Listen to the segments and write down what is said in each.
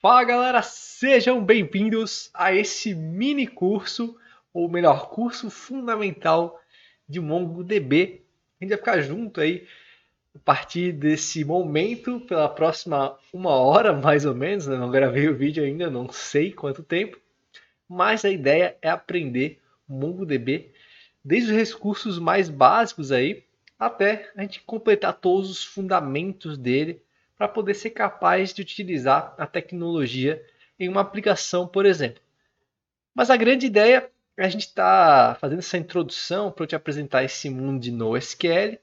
Fala galera, sejam bem-vindos a esse mini curso, ou melhor, curso fundamental de MongoDB. A gente vai ficar junto aí a partir desse momento pela próxima uma hora mais ou menos, né? Não gravei o vídeo ainda, não sei quanto tempo, mas a ideia é aprender MongoDB desde os recursos mais básicos aí até a gente completar todos os fundamentos dele para poder ser capaz de utilizar a tecnologia em uma aplicação, por exemplo. Mas a grande ideia é a gente estar fazendo essa introdução para eu te apresentar esse mundo de NoSQL.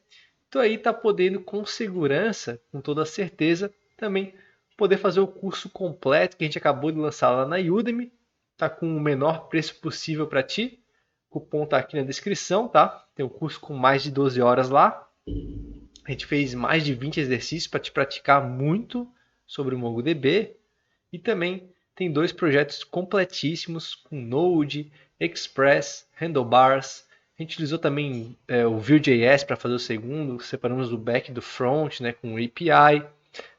Tu aí está podendo com segurança, com toda certeza, também poder fazer o curso completo que a gente acabou de lançar lá na Udemy. Tá com o menor preço possível para ti. O cupom tá aqui na descrição, tá? Tem um curso com mais de 12 horas lá. A gente fez mais de 20 exercícios para te praticar muito sobre o MongoDB. E também tem dois projetos completíssimos com Node, Express, Handlebars. A gente utilizou também o Vue.js para fazer o segundo, separamos o back do front, né, com API,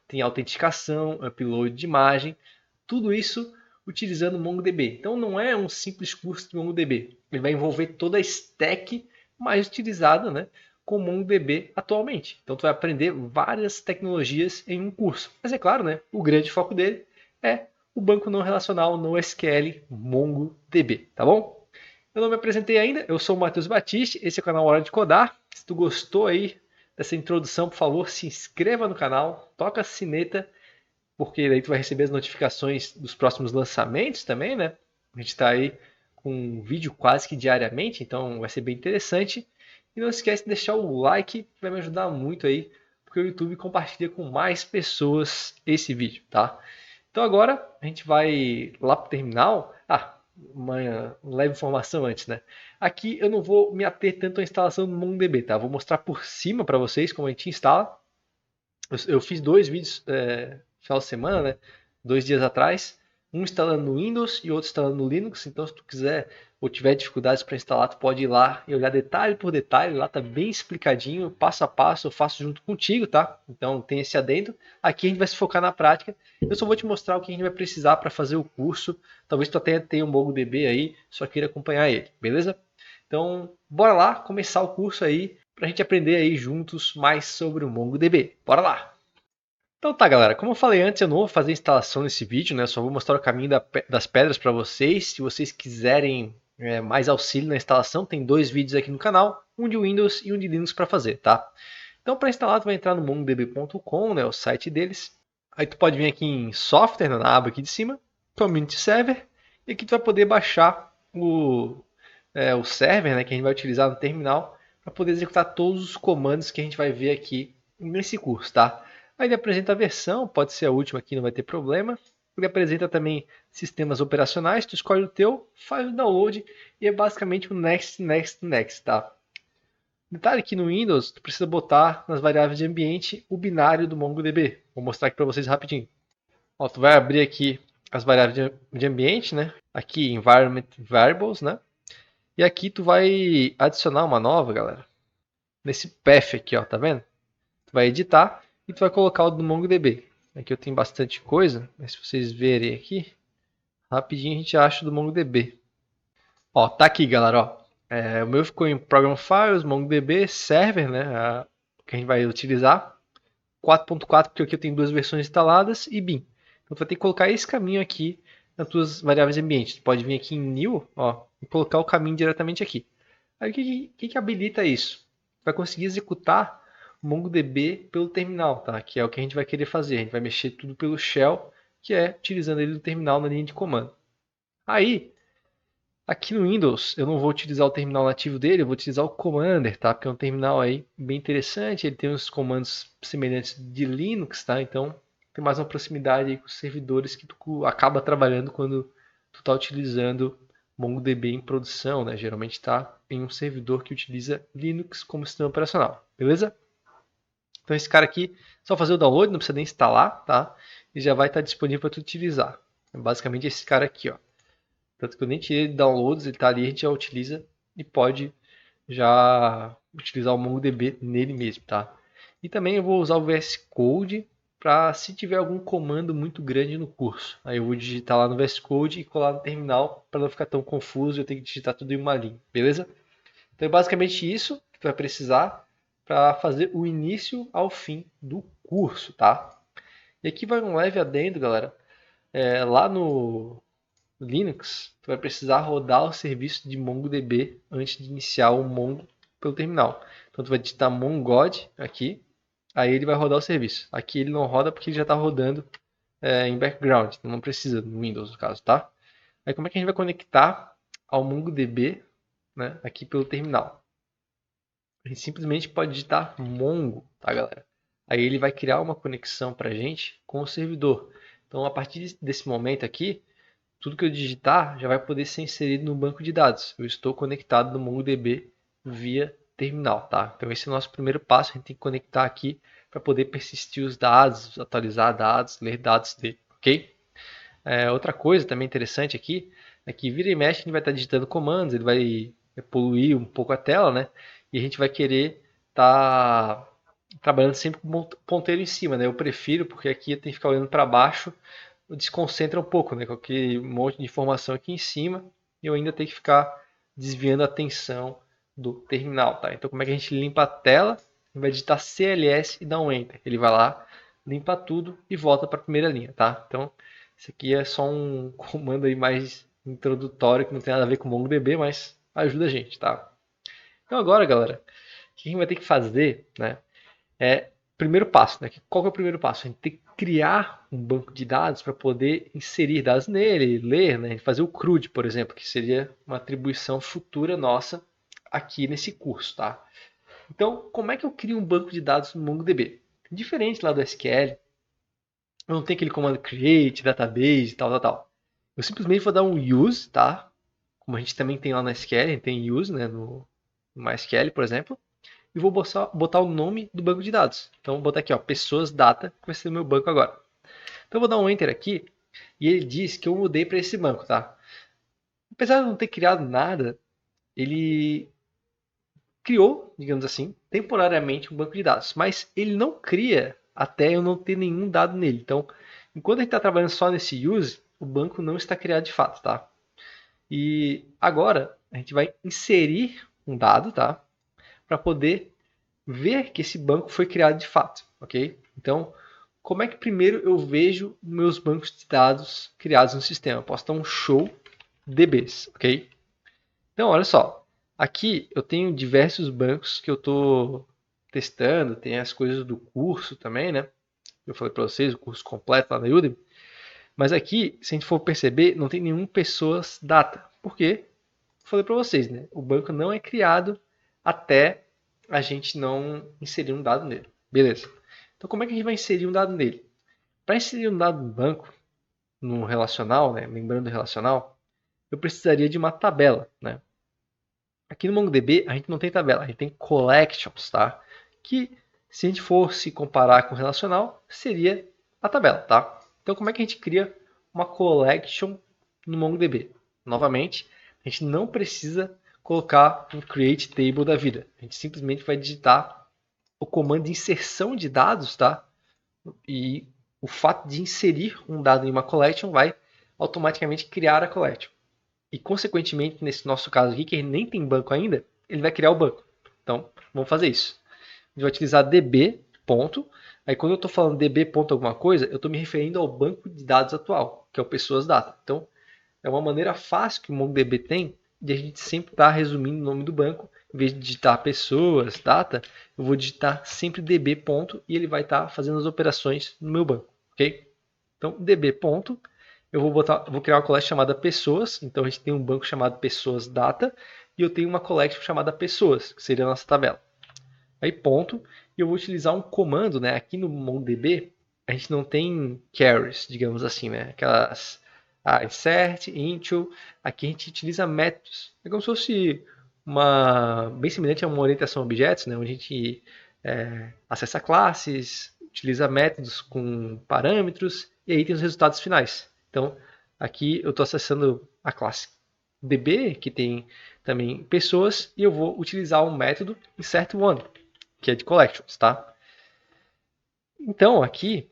tem autenticação, upload de imagem, tudo isso utilizando o MongoDB. Então não é um simples curso de MongoDB, ele vai envolver toda a stack mais utilizada, né, com o MongoDB atualmente. Então tu vai aprender várias tecnologias em um curso. Mas é claro, né, o grande foco dele é o banco não relacional NoSQL MongoDB, tá bom? Eu não me apresentei ainda, eu sou o Matheus Batiste, esse é o canal Hora de Codar. Se tu gostou aí dessa introdução, por favor, se inscreva no canal, toca a sineta, porque daí tu vai receber as notificações dos próximos lançamentos também, né? A gente está aí com um vídeo quase que diariamente, então vai ser bem interessante. E não esquece de deixar o like, que vai me ajudar muito aí, porque o YouTube compartilha com mais pessoas esse vídeo, tá? Então agora a gente vai lá para o terminal. Uma leve informação antes, né? Aqui eu não vou me ater tanto à instalação do MongoDB, tá? Vou mostrar por cima para vocês como a gente instala. Eu fiz dois vídeos no final de semana, né? 2 dias atrás. Um instalando no Windows e outro instalando no Linux. Então, se tu quiser ou tiver dificuldades para instalar, tu pode ir lá e olhar detalhe por detalhe. Lá tá bem explicadinho, passo a passo. Eu faço junto contigo, tá? Então, tem esse adendo. Aqui a gente vai se focar na prática. Eu só vou te mostrar o que a gente vai precisar para fazer o curso. Talvez tu até tenha um MongoDB aí, só queira acompanhar ele, beleza? Então, bora lá começar o curso aí para a gente aprender aí juntos mais sobre o MongoDB. Bora lá! Então tá, galera, como eu falei antes, eu não vou fazer instalação nesse vídeo, né? Só vou mostrar o caminho das pedras para vocês. Se vocês quiserem mais auxílio na instalação, tem dois vídeos aqui no canal, um de Windows e um de Linux para fazer, tá? Então para instalar, tu vai entrar no mongodb.com, né, o site deles. Aí tu pode vir aqui em software, na aba aqui de cima, Community Server, e aqui tu vai poder baixar o server, né, que a gente vai utilizar no terminal para poder executar todos os comandos que a gente vai ver aqui nesse curso, tá? Aí ele apresenta a versão, pode ser a última aqui, não vai ter problema. Ele apresenta também sistemas operacionais, tu escolhe o teu, faz o download e é basicamente o next, next, next, tá? Detalhe que no Windows, tu precisa botar nas variáveis de ambiente o binário do MongoDB. Vou mostrar aqui para vocês rapidinho. Ó, tu vai abrir aqui as variáveis de ambiente, né? Aqui Environment Variables, né? E aqui tu vai adicionar uma nova, galera. Nesse path aqui, ó, tá vendo? Tu vai editar e tu vai colocar o do MongoDB. Aqui eu tenho bastante coisa, mas se vocês verem aqui, rapidinho a gente acha o do MongoDB. Ó, tá aqui, galera, ó. O meu ficou em Program Files, MongoDB, Server, né? Que a gente vai utilizar. 4.4, porque aqui eu tenho duas versões instaladas, e bin. Então tu vai ter que colocar esse caminho aqui nas tuas variáveis de ambiente. Tu pode vir aqui em New, ó, e colocar o caminho diretamente aqui. Aí o que habilita isso? Vai conseguir executar o MongoDB pelo terminal, tá? Que é o que a gente vai querer fazer. A gente vai mexer tudo pelo shell, que é utilizando ele no terminal na linha de comando. Aí, aqui no Windows, eu não vou utilizar o terminal nativo dele, eu vou utilizar o Commander, tá? Porque é um terminal aí bem interessante, ele tem uns comandos semelhantes de Linux, tá? Então, tem mais uma proximidade aí com os servidores que tu acaba trabalhando quando tu está utilizando MongoDB em produção, né? Geralmente está em um servidor que utiliza Linux como sistema operacional, beleza? Então esse cara aqui, só fazer o download, não precisa nem instalar, tá? E já vai estar disponível para tu utilizar. É basicamente esse cara aqui, ó. Tanto que eu nem tirei de downloads, ele está ali, a gente já utiliza e pode já utilizar o MongoDB nele mesmo, tá? E também eu vou usar o VS Code para se tiver algum comando muito grande no curso. Aí eu vou digitar lá no VS Code e colar no terminal para não ficar tão confuso e eu tenho que digitar tudo em uma linha, beleza? Então é basicamente isso que tu vai precisar para fazer o início ao fim do curso, tá? E aqui vai um leve adendo, galera. Lá no Linux, tu vai precisar rodar o serviço de MongoDB antes de iniciar o Mongo pelo terminal. Então tu vai digitar mongod aqui, aí ele vai rodar o serviço. Aqui ele não roda porque ele já está rodando em background, então não precisa no Windows no caso, tá? Aí como é que a gente vai conectar ao MongoDB, né, aqui pelo terminal? A gente simplesmente pode digitar mongo, tá, galera? Aí ele vai criar uma conexão para a gente com o servidor. Então a partir desse momento aqui, tudo que eu digitar já vai poder ser inserido no banco de dados. Eu estou conectado no MongoDB via terminal, tá? Então esse é o nosso primeiro passo, a gente tem que conectar aqui para poder persistir os dados, atualizar dados, ler dados dele, ok? Outra coisa também interessante aqui é que vira e mexe a gente vai estar digitando comandos, ele vai poluir um pouco a tela, né? E a gente vai querer estar trabalhando sempre com o ponteiro em cima, né? Eu prefiro porque aqui eu tenho que ficar olhando para baixo, desconcentra um pouco, né? Com aquele monte de informação aqui em cima e eu ainda tenho que ficar desviando a atenção do terminal, tá? Então como é que a gente limpa a tela? A gente vai digitar CLS e dar um Enter. Ele vai lá, limpa tudo e volta para a primeira linha, tá? Então isso aqui é só um comando aí mais introdutório que não tem nada a ver com o MongoDB, mas ajuda a gente, tá? Então agora, galera, o que a gente vai ter que fazer, né? Primeiro passo, né? Qual que é o primeiro passo? A gente tem que criar um banco de dados para poder inserir dados nele, ler, né? Fazer o CRUD, por exemplo, que seria uma atribuição futura nossa aqui nesse curso, tá? Então, como é que eu crio um banco de dados no MongoDB? Diferente lá do SQL, eu não tenho aquele comando create, database, tal. Eu simplesmente vou dar um use, tá? Como a gente também tem lá no SQL, a gente tem use, né? No MySQL, por exemplo. E vou botar o nome do banco de dados. Então, vou botar aqui, ó, pessoas data, que vai ser o meu banco agora. Então, eu vou dar um enter aqui e ele diz que eu mudei para esse banco, tá? Apesar de não ter criado nada, ele criou, digamos assim, temporariamente um banco de dados. Mas ele não cria até eu não ter nenhum dado nele. Então, enquanto a gente está trabalhando só nesse use, o banco não está criado de fato, tá? E agora a gente vai inserir um dado, tá? Para poder ver que esse banco foi criado de fato, ok? Então, como é que primeiro eu vejo meus bancos de dados criados no sistema? Eu posso dar um show DBs, ok? Então, olha só. Aqui eu tenho diversos bancos que eu estou testando. Tem as coisas do curso também, né? Eu falei para vocês, o curso completo lá na Udemy. Mas aqui, se a gente for perceber, não tem nenhum pessoas data. Por quê? Eu falei para vocês, né? O banco não é criado até a gente não inserir um dado nele. Beleza. Então, como é que a gente vai inserir um dado nele? Para inserir um dado no banco, no relacional, né? Lembrando do relacional, eu precisaria de uma tabela, né? Aqui no MongoDB a gente não tem tabela, a gente tem collections, tá? Que se a gente fosse comparar com o relacional, seria a tabela, tá? Então como é que a gente cria uma collection no MongoDB? Novamente, a gente não precisa colocar um create table da vida. A gente simplesmente vai digitar o comando de inserção de dados, tá? E o fato de inserir um dado em uma collection vai automaticamente criar a collection. E, consequentemente, nesse nosso caso aqui, que ele nem tem banco ainda, ele vai criar o banco. Então, vamos fazer isso. A gente vai utilizar db, ponto. Aí, quando eu estou falando db, ponto alguma coisa, eu estou me referindo ao banco de dados atual, que é o pessoas data. Então, é uma maneira fácil que o MongoDB tem de a gente sempre estar resumindo o nome do banco. Em vez de digitar pessoas, data, eu vou digitar sempre db, ponto, e ele vai estar fazendo as operações no meu banco. Ok? Então, db, ponto. Eu vou criar uma collection chamada pessoas. Então, a gente tem um banco chamado pessoas data. E eu tenho uma collection chamada pessoas, que seria a nossa tabela. Aí, ponto. E eu vou utilizar um comando, né? Aqui no MongoDB, a gente não tem carries, digamos assim, né? Aquelas insert, into. Aqui a gente utiliza métodos. É como se fosse bem semelhante a uma orientação a objetos, né? Onde a gente acessa classes, utiliza métodos com parâmetros e aí tem os resultados finais. Então, aqui eu estou acessando a classe DB, que tem também pessoas, e eu vou utilizar um método insert1, que é de collections, tá? Então, aqui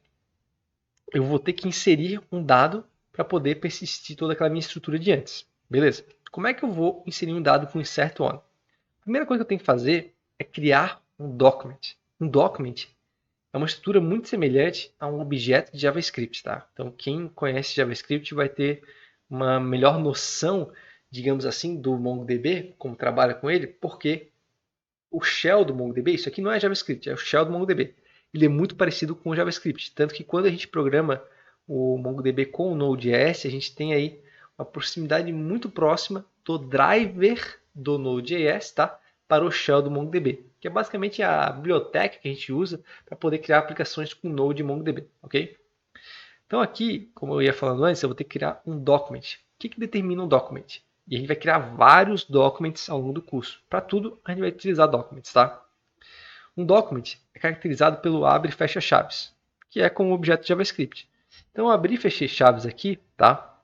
eu vou ter que inserir um dado para poder persistir toda aquela minha estrutura de antes. Beleza? Como é que eu vou inserir um dado com insert on? A primeira coisa que eu tenho que fazer é criar um document. Um document é uma estrutura muito semelhante a um objeto de JavaScript, tá? Então, quem conhece JavaScript vai ter uma melhor noção, digamos assim, do MongoDB, como trabalha com ele, porque o shell do MongoDB, isso aqui não é JavaScript, é o shell do MongoDB. Ele é muito parecido com o JavaScript, tanto que quando a gente programa o MongoDB com o Node.js, a gente tem aí uma proximidade muito próxima do driver do Node.js, tá? Para o shell do MongoDB, que é basicamente a biblioteca que a gente usa para poder criar aplicações com Node e MongoDB, ok? Então aqui, como eu ia falando antes, eu vou ter que criar um document. O que determina um document? E a gente vai criar vários documents ao longo do curso. Para tudo, a gente vai utilizar documents, tá? Um document é caracterizado pelo abre e fecha chaves, que é como objeto de JavaScript. Então, abrir e fechar chaves aqui, tá?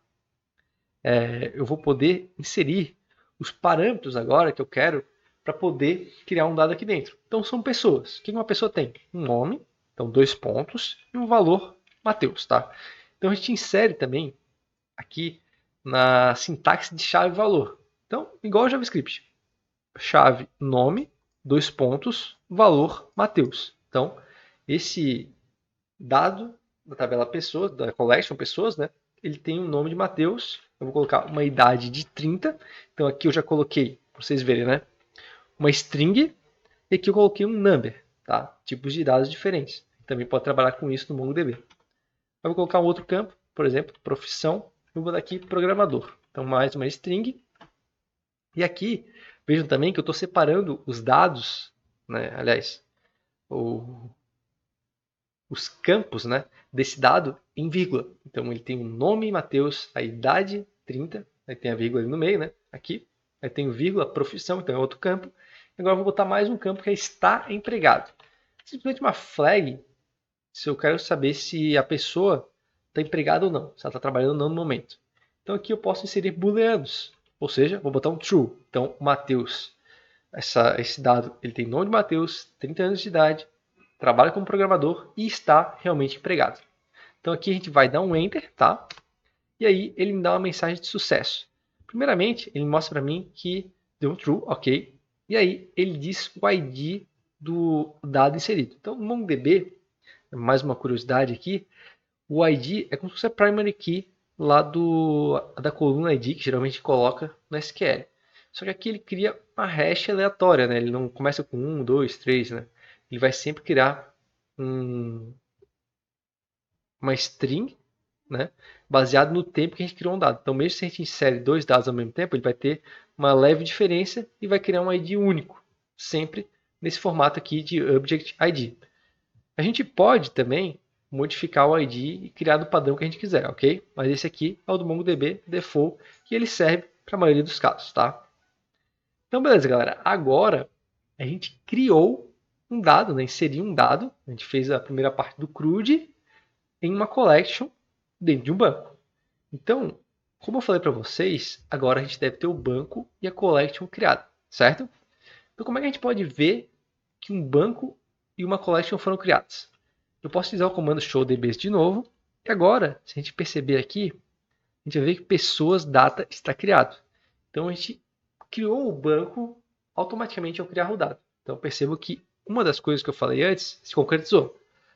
Eu vou poder inserir os parâmetros agora que eu quero para poder criar um dado aqui dentro. Então, são pessoas. O que uma pessoa tem? Um nome, então 2 pontos, e um valor, Mateus, tá? Então, a gente insere também aqui na sintaxe de chave valor. Então, igual ao JavaScript. Chave nome, 2 pontos, valor Mateus. Então, esse dado da tabela pessoas, da collection pessoas, né? Ele tem o nome de Mateus. Eu vou colocar uma idade de 30. Então aqui eu já coloquei, para vocês verem, né? Uma string. E aqui eu coloquei um number, tá? Tipos de dados diferentes. Também pode trabalhar com isso no MongoDB. Eu vou colocar um outro campo, por exemplo, profissão. Eu vou dar aqui programador. Então mais uma string. E aqui, vejam também que eu estou separando os dados, né? Aliás, os campos, né, desse dado em vírgula. Então ele tem o nome Mateus, a idade 30, aí tem a vírgula ali no meio, né, aqui. Aí tem o vírgula, profissão, então é outro campo. Agora eu vou botar mais um campo que é está empregado. Simplesmente uma flag, se eu quero saber se a pessoa está empregada ou não, se ela está trabalhando ou não no momento. Então aqui eu posso inserir booleanos, ou seja, vou botar um true. Então Mateus, esse dado, ele tem nome de Mateus, 30 anos de idade, trabalha como programador e está realmente empregado. Então aqui a gente vai dar um Enter, tá? E aí ele me dá uma mensagem de sucesso. Primeiramente, ele mostra para mim que deu um true, ok? E aí ele diz o ID do dado inserido. Então no MongoDB, mais uma curiosidade aqui, o ID é como se fosse a primary key lá da coluna ID, que geralmente coloca no SQL. Só que aqui ele cria uma hash aleatória, né? Ele não começa com 1, 2, 3, né? Ele vai sempre criar uma string, né, baseado no tempo que a gente criou um dado. Então, mesmo se a gente insere dois dados ao mesmo tempo, ele vai ter uma leve diferença e vai criar um ID único, sempre nesse formato aqui de Object ID. A gente pode também modificar o ID e criar do padrão que a gente quiser, ok? Mas esse aqui é o do MongoDB default e ele serve para a maioria dos casos, tá? Então, beleza, galera. Agora a gente criou um dado, né? Inseriu um dado. A gente fez a primeira parte do CRUD em uma collection dentro de um banco. Então, como eu falei para vocês, agora a gente deve ter o banco e a collection criada, certo? Então, como é que a gente pode ver que um banco e uma collection foram criados? Eu posso utilizar o comando showDBs de novo. E agora, se a gente perceber aqui, a gente vai ver que pessoas data está criado. Então, a gente criou o banco automaticamente ao criar o dado. Então, percebo que uma das coisas que eu falei antes se concretizou.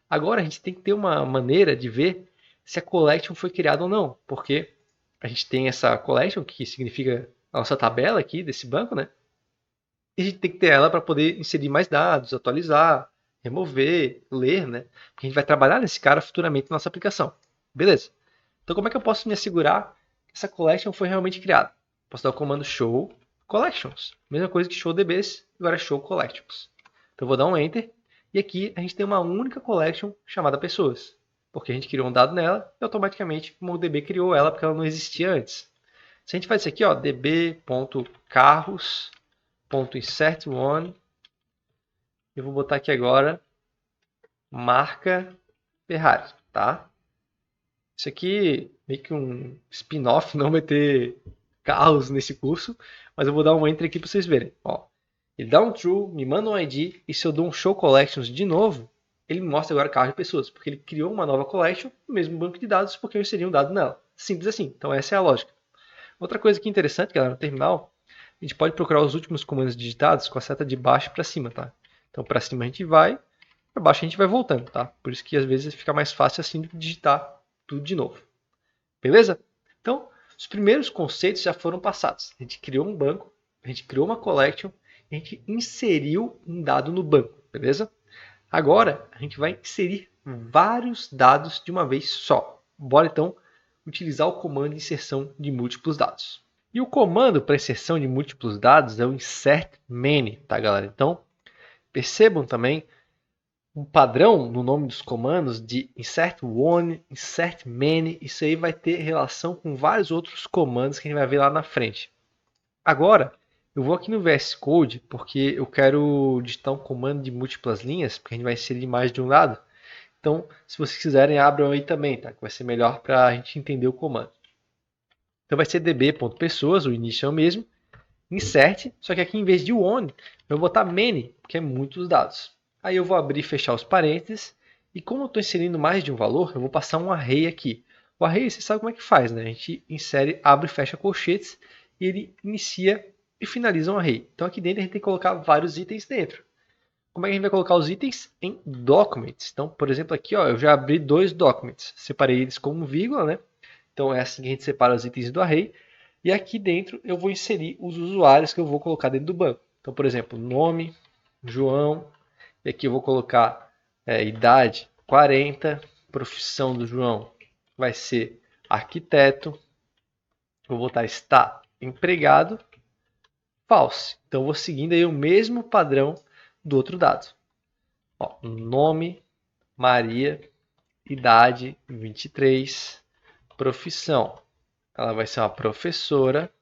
Agora, a gente tem que ter uma maneira de ver se a collection foi criada ou não, porque a gente tem essa collection, que significa a nossa tabela aqui desse banco, né? E a gente tem que ter ela para poder inserir mais dados, atualizar, remover, ler, né? Porque a gente vai trabalhar nesse cara futuramente na nossa aplicação. Beleza. Então, como é que eu posso me assegurar que essa collection foi realmente criada? Posso dar o comando show collections. Mesma coisa que show DBs, agora show collections. Então, eu vou dar um enter. E aqui a gente tem uma única collection chamada pessoas. Porque a gente criou um dado nela e automaticamente o MongoDB criou ela porque ela não existia antes. Se a gente faz isso aqui, ó, db.carros.insert1, eu vou botar aqui agora marca Ferrari, tá? Isso aqui meio que um spin-off, não vai ter carros nesse curso, mas eu vou dar um enter aqui para vocês verem. Ó, ele dá um true, me manda um ID, e se eu dou um show collections de novo, ele me mostra agora carro de pessoas, porque ele criou uma nova collection no mesmo banco de dados, porque eu inseri um dado nela. Simples assim. Então essa é a lógica. Outra coisa que é interessante, galera, no terminal, a gente pode procurar os últimos comandos digitados com a seta de baixo para cima, tá? Então para cima a gente vai, para baixo a gente vai voltando, tá? Por isso que às vezes fica mais fácil assim de digitar tudo de novo. Beleza? Então, os primeiros conceitos já foram passados. A gente criou um banco, a gente criou uma collection, a gente inseriu um dado no banco, beleza? Agora, a gente vai inserir vários dados de uma vez só. Bora então utilizar o comando de inserção de múltiplos dados. E o comando para inserção de múltiplos dados é o insert many, tá, galera? Então, percebam também um padrão no nome dos comandos de insert one, insert many. Isso aí vai ter relação com vários outros comandos que a gente vai ver lá na frente. Agora, eu vou aqui no VS Code porque eu quero digitar um comando de múltiplas linhas, porque a gente vai inserir mais de um lado. Então, se vocês quiserem, abram aí também, tá? Que vai ser melhor para a gente entender o comando. Então vai ser db.pessoas, o início é o mesmo, insert, só que aqui em vez de one, eu vou botar many, porque é muitos dados. Aí eu vou abrir e fechar os parênteses, e como eu estou inserindo mais de um valor, eu vou passar um array aqui. O array, você sabe como é que faz, né? A gente insere, abre e fecha colchetes, e ele inicia e finaliza um array. Então aqui dentro a gente tem que colocar vários itens dentro. Como é que a gente vai colocar os itens? Em documents. Então, por exemplo, aqui ó, eu já abri 2 documents. Separei eles com vírgula, né? Então é assim que a gente separa os itens do array. E aqui dentro eu vou inserir os usuários que eu vou colocar dentro do banco. Então, por exemplo, nome, João. E aqui eu vou colocar idade, 40. Profissão do João vai ser arquiteto. Vou botar está empregado, false. Então, eu vou seguindo aí o mesmo padrão do outro dado. Ó, nome, Maria, idade, 23. Profissão, ela vai ser uma professora,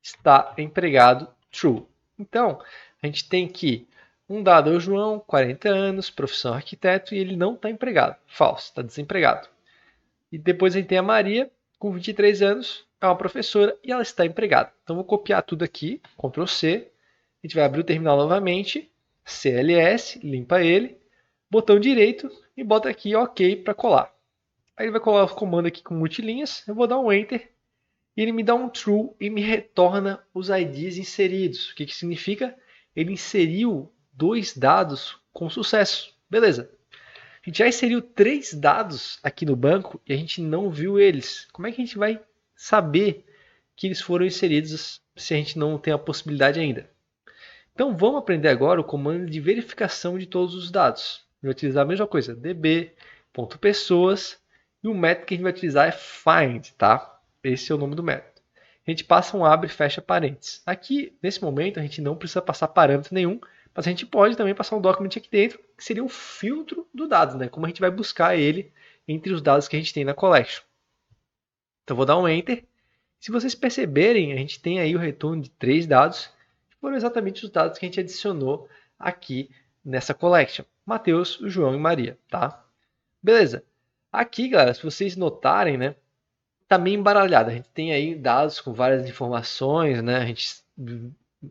está empregado, true. Então, a gente tem que um dado é o João, 40 anos, profissão arquiteto, e ele não está empregado, false, está desempregado. E depois a gente tem a Maria, com 23 anos, é uma professora e ela está empregada. Então, vou copiar tudo aqui, Ctrl C, a gente vai abrir o terminal novamente, CLS, limpa ele, botão direito e bota aqui OK para colar. Aí ele vai colar o comando aqui com multilinhas, eu vou dar um Enter, e ele me dá um True e me retorna os IDs inseridos. O que significa? Ele inseriu 2 dados com sucesso. Beleza. A gente já inseriu 3 dados aqui no banco e a gente não viu eles. Como é que a gente vai saber que eles foram inseridos se a gente não tem a possibilidade ainda? Então vamos aprender agora o comando de verificação de todos os dados. Eu vou utilizar a mesma coisa, db.pessoas. E o método que a gente vai utilizar é find, tá? Esse é o nome do método. A gente passa um abre e fecha parênteses. Aqui, nesse momento, a gente não precisa passar parâmetro nenhum, mas a gente pode também passar um document aqui dentro, que seria o filtro do dado, né? Como a gente vai buscar ele entre os dados que a gente tem na collection. Então, vou dar um Enter. Se vocês perceberem, a gente tem aí o retorno de 3 dados, que foram exatamente os dados que a gente adicionou aqui nessa collection. Mateus, João e Maria, tá? Beleza. Aqui, galera, se vocês notarem, né, tá meio embaralhado. A gente tem aí dados com várias informações, né? A gente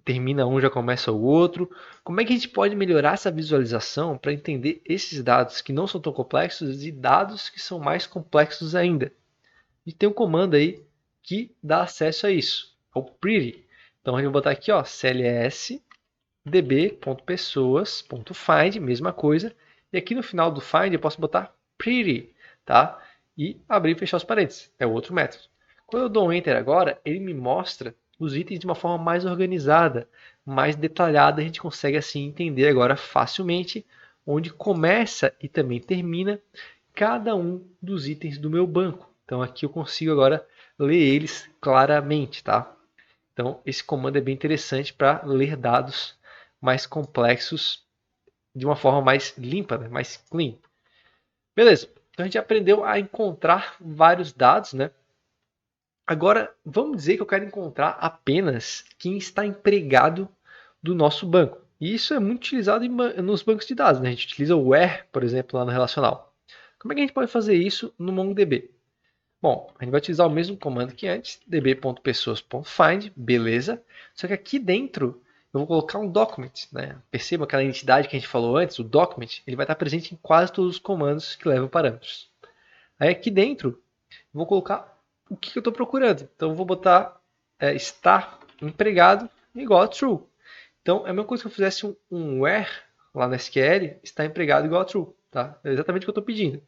termina um, já começa o outro. Como é que a gente pode melhorar essa visualização para entender esses dados que não são tão complexos e dados que são mais complexos ainda? A gente tem um comando aí que dá acesso a isso, ao pretty. Então a gente vai botar aqui, ó, cls db.pessoas.find, mesma coisa. E aqui no final do find eu posso botar pretty, tá? E abrir e fechar os parênteses. É o outro método. Quando eu dou um Enter agora, ele me mostra os itens de uma forma mais organizada, mais detalhada. A gente consegue assim entender agora facilmente onde começa e também termina cada um dos itens do meu banco. Então aqui eu consigo agora ler eles claramente, tá? Então esse comando é bem interessante para ler dados mais complexos de uma forma mais limpa, né? Mais clean. Beleza. Então a gente aprendeu a encontrar vários dados, né? Agora, vamos dizer que eu quero encontrar apenas quem está empregado do nosso banco. E isso é muito utilizado nos bancos de dados, né? A gente utiliza o where, por exemplo, lá no relacional. Como é que a gente pode fazer isso no MongoDB? Bom, a gente vai utilizar o mesmo comando que antes, db.pessoas.find, beleza. Só que aqui dentro eu vou colocar um document, né? Perceba aquela entidade que a gente falou antes, o document, ele vai estar presente em quase todos os comandos que levam parâmetros. Aí aqui dentro, eu vou colocar o que eu estou procurando. Então eu vou botar está empregado igual a true. Então é a mesma coisa que eu fizesse um where lá na SQL, está empregado igual a true. Tá? É exatamente o que eu estou pedindo.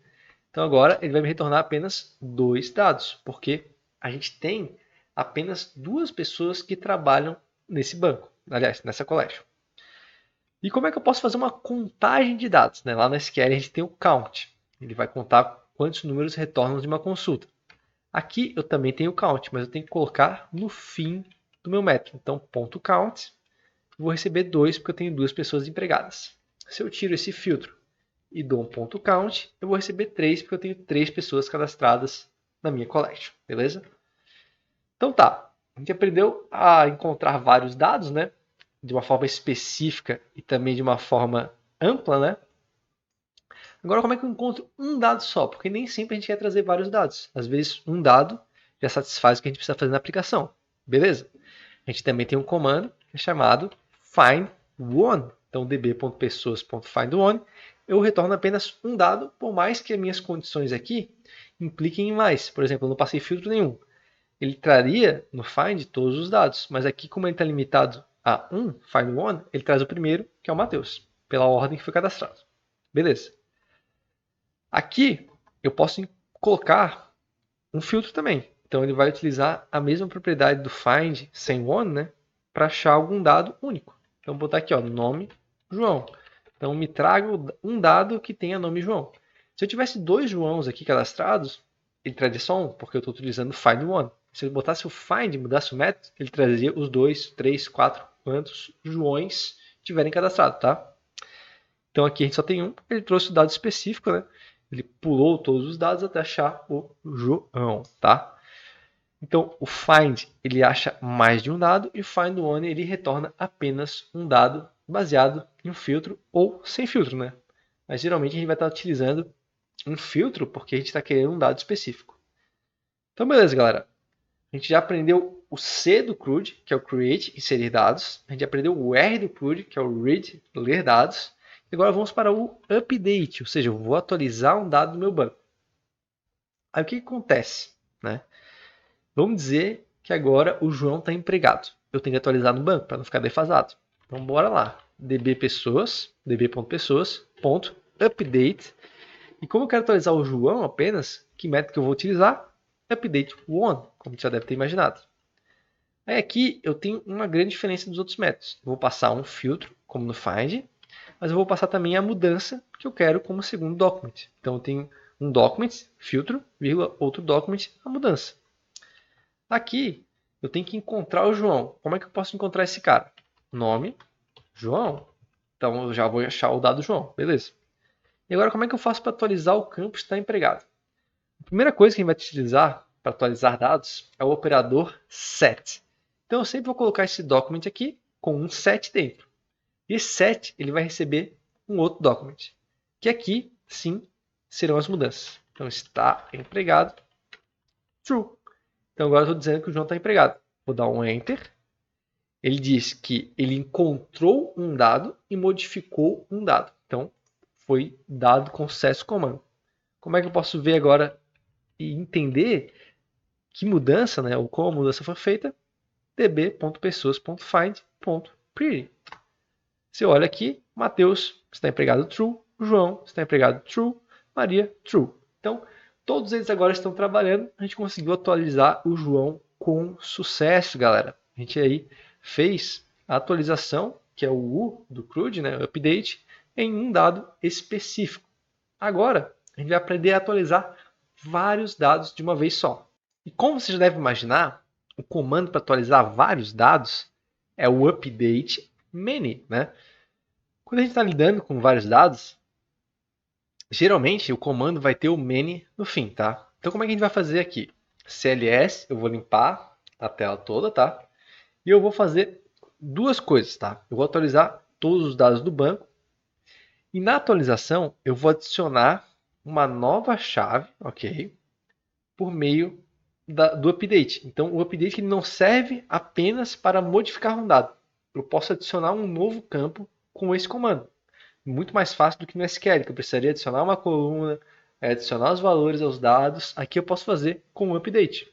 Então agora ele vai me retornar apenas 2 dados, porque a gente tem apenas 2 pessoas que trabalham nesse banco, aliás, nessa collection. E como é que eu posso fazer uma contagem de dados? Né? Lá na SQL a gente tem o count. Ele vai contar quantos números retornam de uma consulta. Aqui eu também tenho o count, mas eu tenho que colocar no fim do meu método. Então, ponto .count, vou receber 2 porque eu tenho 2 pessoas empregadas. Se eu tiro esse filtro e dou um ponto .count, eu vou receber 3 porque eu tenho 3 pessoas cadastradas na minha collection, beleza? Então tá, a gente aprendeu a encontrar vários dados, né? De uma forma específica e também de uma forma ampla, né? Agora, como é que eu encontro um dado só? Porque nem sempre a gente quer trazer vários dados. Às vezes, um dado já satisfaz o que a gente precisa fazer na aplicação. Beleza? A gente também tem um comando que é chamado findOne. Então, db.pessoas.findOne, eu retorno apenas um dado, por mais que as minhas condições aqui impliquem em mais. Por exemplo, eu não passei filtro nenhum. Ele traria no find todos os dados, mas aqui, como ele está limitado a um findOne, ele traz o primeiro, que é o Matheus, pela ordem que foi cadastrado. Beleza. Aqui eu posso colocar um filtro também. Então ele vai utilizar a mesma propriedade do find sem one, né, para achar algum dado único. Então vou botar aqui, ó, nome João. Então me traga um dado que tenha nome João. Se eu tivesse 2 Joãos aqui cadastrados, ele traria só um, porque eu estou utilizando find one. Se eu botasse o find, mudasse o método, ele trazia os 2, 3, 4, quantos Joões tiverem cadastrado, tá? Então aqui a gente só tem um, ele trouxe o dado específico, né? Ele pulou todos os dados até achar o João, tá? Então o find ele acha mais de um dado e o find one ele retorna apenas um dado baseado em um filtro ou sem filtro, né? Mas geralmente a gente vai estar utilizando um filtro porque a gente está querendo um dado específico. Então beleza, galera. A gente já aprendeu o C do CRUD, que é o Create, inserir dados. A gente aprendeu o R do CRUD, que é o Read, ler dados. E agora vamos para o Update, ou seja, eu vou atualizar um dado do meu banco. Aí o que acontece? Né? Vamos dizer que agora o João está empregado. Eu tenho que atualizar no banco para não ficar defasado. Então bora lá. db.pessoas, db.pessoas.update. E como eu quero atualizar o João apenas, que método que eu vou utilizar? Update one, como você já deve ter imaginado. Aí aqui eu tenho uma grande diferença dos outros métodos. Eu vou passar um filtro, como no find, mas eu vou passar também a mudança que eu quero como segundo document. Então eu tenho um document, filtro, vírgula, outro document, a mudança. Aqui eu tenho que encontrar o João. Como é que eu posso encontrar esse cara? Nome, João. Então eu já vou achar o dado João, beleza. E agora como é que eu faço para atualizar o campo está empregado? A primeira coisa que a gente vai utilizar para atualizar dados é o operador set. Então eu sempre vou colocar esse document aqui com um set dentro. E esse set ele vai receber um outro document, que aqui sim serão as mudanças. Então está empregado, true. Então agora eu estou dizendo que o João está empregado. Vou dar um enter. Ele diz que ele encontrou um dado e modificou um dado. Então foi dado com sucesso comando. Como é que eu posso ver agora e entender que mudança, né, ou como a mudança foi feita? db.pessoas.find.pretty. Você olha aqui, Matheus está empregado true, João está empregado true, Maria true. Então, todos eles agora estão trabalhando. A gente conseguiu atualizar o João com sucesso, galera. A gente aí fez a atualização, que é o U do CRUD, né, update, em um dado específico. Agora, a gente vai aprender a atualizar vários dados de uma vez só. E como você já deve imaginar, o comando para atualizar vários dados é o update many, né? Quando a gente está lidando com vários dados, geralmente o comando vai ter o many no fim, tá? Então como é que a gente vai fazer aqui? CLS, eu vou limpar a tela toda, tá? E eu vou fazer duas coisas, tá? Eu vou atualizar todos os dados do banco e na atualização eu vou adicionar uma nova chave, ok? Por meio do update. Então o update ele não serve apenas para modificar um dado. eu posso adicionar um novo campo com esse comando. Muito mais fácil do que no SQL, que eu precisaria adicionar uma coluna, adicionar os valores aos dados. Aqui eu posso fazer com o update.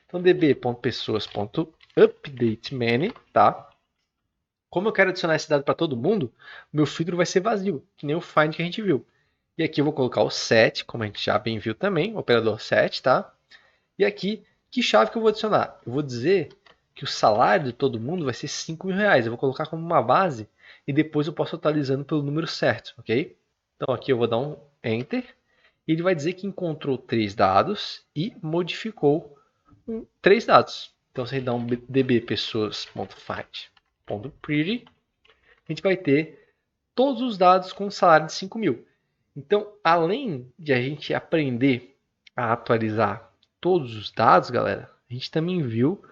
Então, db.pessoas.updateMany, tá? Como eu quero adicionar esse dado para todo mundo, meu filtro vai ser vazio, que nem o find que a gente viu. E aqui eu vou colocar o set, como a gente já bem viu também, o operador set, tá? E aqui, que chave que eu vou adicionar? Eu vou dizer que o salário de todo mundo vai ser 5 mil reais. Eu vou colocar como uma base e depois eu posso atualizando pelo número certo, ok? Então aqui eu vou dar um Enter e ele vai dizer que encontrou 3 dados e modificou 3 dados. Então se a gente dá um db pessoas.find.pretty, a gente vai ter todos os dados com salário de 5 mil. Então, além de a gente aprender a atualizar todos os dados, galera, a gente também viu